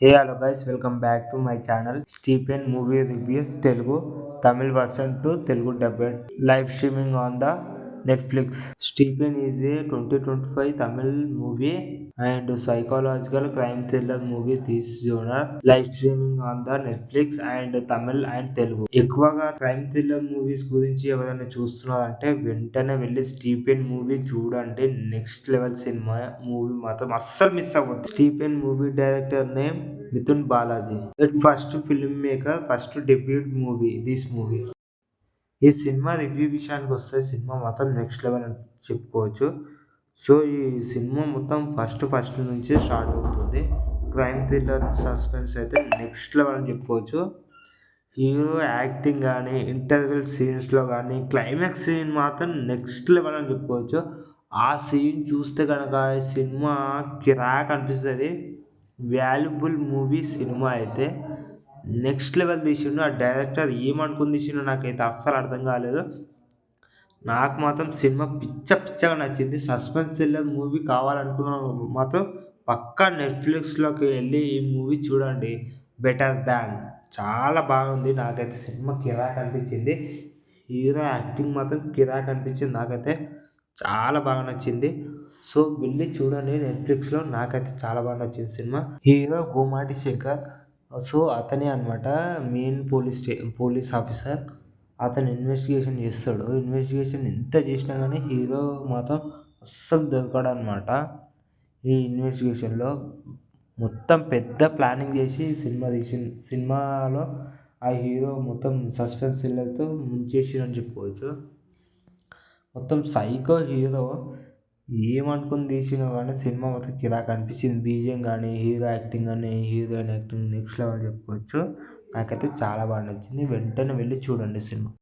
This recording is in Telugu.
Hey hello guys, welcome back to my channel Stephen Movie Review Telugu Tamil version to Telugu dubbed live streaming on the Netflix. Stephen is a 2025 Tamil movie and psychological crime thriller movie this genre live streaming on the Netflix and Tamil and Telugu. ఎక్కువగా క్రైమ్ థ్రిల్లర్ మూవీస్ గురించి ఎవరైనా చూస్తున్నారంటే వెంటనే వెళ్ళి స్టీఫెన్ మూవీ చూడండి. నెక్స్ట్ లెవెల్ సినిమా మూవీ మాత్రం అస్సలు మిస్ అవ్వద్దు. Stephen movie director name Mithun Balaji. That first film maker, first debut movie this movie. ఈ సినిమా రివ్యూ విషయానికి వస్తే సినిమా మాత్రం నెక్స్ట్ లెవెల్ అని చెప్పుకోవచ్చు. సో ఈ సినిమా మొత్తం ఫస్ట్ నుంచి స్టార్ట్ అవుతుంది. క్రైమ్ థ్రిల్లర్ సస్పెన్స్ అయితే నెక్స్ట్ లెవెల్ అని చెప్పుకోవచ్చు. హీరో యాక్టింగ్ కానీ ఇంటర్వెల్ సీన్స్లో కానీ క్లైమాక్స్ సీన్ మాత్రం నెక్స్ట్ లెవెల్ అని చెప్పుకోవచ్చు. ఆ సీన్ చూస్తే కనుక ఈ సినిమా కిరాక్ అనిపిస్తుంది. వాల్యుబుల్ మూవీ సినిమా అయితే నెక్స్ట్ లెవెల్ తీసిండు. ఆ డైరెక్టర్ ఏమనుకుని తీసిండో నాకైతే అస్సలు అర్థం కాలేదు. నాకు మాత్రం సినిమా పిచ్చగా నచ్చింది. సస్పెన్స్ థ్రిల్లర్ మూవీ కావాలనుకున్న మాత్రం పక్కా నెట్‌ఫ్లిక్స్‌లోకి వెళ్ళి ఈ మూవీ చూడండి. బెటర్ దాన్ చాలా బాగుంది. నాకైతే సినిమా కిరాక్ అనిపించింది. హీరో యాక్టింగ్ మాత్రం కిరాక్ అనిపించింది నాకైతే. చాలా బాగా నచ్చింది. సో వెళ్ళి చూడండి నెట్‌ఫ్లిక్స్‌లో. నాకైతే చాలా బాగా నచ్చింది సినిమా. హీరో గోమాటి శేఖర్. సో అతనే అనమాట మెయిన్ పోలీస్ ఆఫీసర్. అతను ఇన్వెస్టిగేషన్ చేస్తాడు. ఇన్వెస్టిగేషన్ ఎంత చేసినా కానీ హీరో మాత్రం అస్సలు దొరకడనమాట. ఈ ఇన్వెస్టిగేషన్‌లో మొత్తం పెద్ద ప్లానింగ్ చేసి సినిమాలో ఆ హీరో మొత్తం సస్పెన్స్ థ్రిల్లర్‌తో ముంచేసిండని చెప్పుకోవచ్చు. మొత్తం సైకో హీరో. ఏమనుకుని తీసిండో కానీ సినిమా మొత్తం కిరాక్ అనిపించింది. బీజీఎం కానీ, హీరో యాక్టింగ్ కానీ, హీరోయిన్ యాక్టింగ్ నెక్స్ట్ లెవెల్ చెప్పుకోవచ్చు. నాకైతే చాలా బాగా నచ్చింది. వెంటనే వెళ్ళి చూడండి సినిమా.